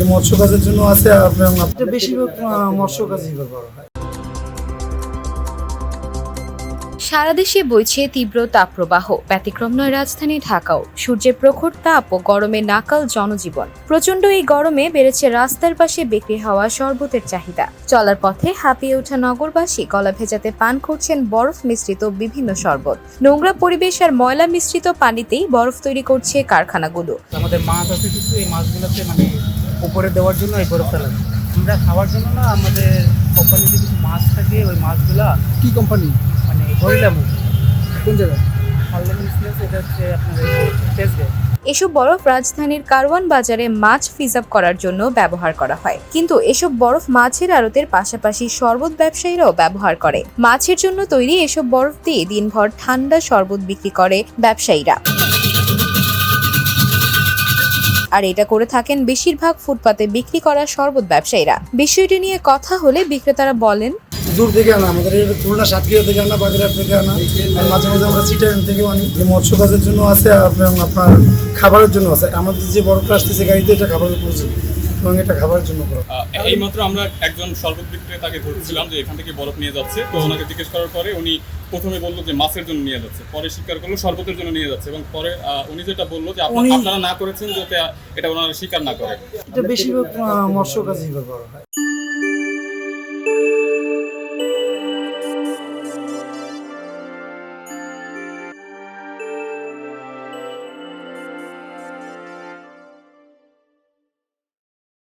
যে মৎস্য কাজের জন্য আছে, আপনার বেশিরভাগ মৎস্য কাজই ব্যবহার হয়। সারা দেশে বইছে তীব্র তাপপ্রবাহ, ব্যতিক্রম নয় রাজধানী ঢাকাও। সূর্যের প্রখর তাপ ও গরমে নাকাল জনজীবন। প্রচণ্ড এই গরমে বেড়েছে রাস্তার পাশে বিক্রি হওয়া শরবতের চাহিদা। চলার পথে হাঁপিয়ে ওঠা নগরবাসী গলা ভেজাতে পান করছেন বরফ মিশ্রিত বিভিন্ন শরবত। নোংরা পরিবেশ আর ময়লা মিশ্রিত পানিতেই বরফ তৈরি করছে কারখানাগুলো। আমাদের মাছ আছে কিছু, এই মাছগুলোতে উপরে দেওয়ার জন্য এই বরফটা লাগে। আমরা খাওয়ার জন্য না, আমাদের কোম্পানিতে কিছু মাছ থাকে, ওই মাছগুলা। কি কোম্পানি? গরিলা মাছ। কোন জায়গায়? এটা হচ্ছে আপনার তেজগাঁও। এসব বরফ রাজধানীর কারওয়ান বাজারে মাছ ফ্রিজ-আপ করার জন্য ব্যবহার করা হয়, কিন্তু এসব বরফ মাছের আড়তের পাশাপাশি শরবত ব্যবসায়ীরাও ব্যবহার করে। মাছের জন্য তৈরি এসব বরফ দিয়ে দিনভর ঠান্ডা শরবত বিক্রি করে ব্যবসায়ীরা। আর এটা করে থাকেন বেশিরভাগ ফুটপাতে বিক্রি করা শরবত ব্যবসায়ীরা। বিষয়টি নিয়ে কথা হলে বিক্রেতারা বলেন, দূর থেকে আনা, আমাদের খুলনা সাতক্ষীরা থেকে আনা, বাগেরহাট থেকে আনা, আর মাঝে মাঝে আমরা চিটাগাং থেকেও আনি। যে মৎস্য কাজের জন্য আছে, আপনার খাবারের জন্য আছে। আমাদের যে বরফটা আসতেছে গাড়িতে, এটা খাবারের প্রয়োজন এবং এটা খাবারের জন্য করা। এইমাত্র আমরা একজন শরবত বিক্রেতাকে ধরছিলাম যে এখান থেকে বরফ নিয়ে যাচ্ছে, তো ওনাকে জিজ্ঞেস করার পরে উনি প্রথমে বললো যে মাছের জন্য নিয়ে যাচ্ছে, পরে স্বীকার করলো শরবতের জন্য নিয়ে যাচ্ছে, এবং পরে উনি যেটা বললো যে আপনারা না করেছেন যাতে এটা ওনারা স্বীকার না করে। এটা বেশিরভাগ মৎস্য কাজেই ব্যবহার হয়।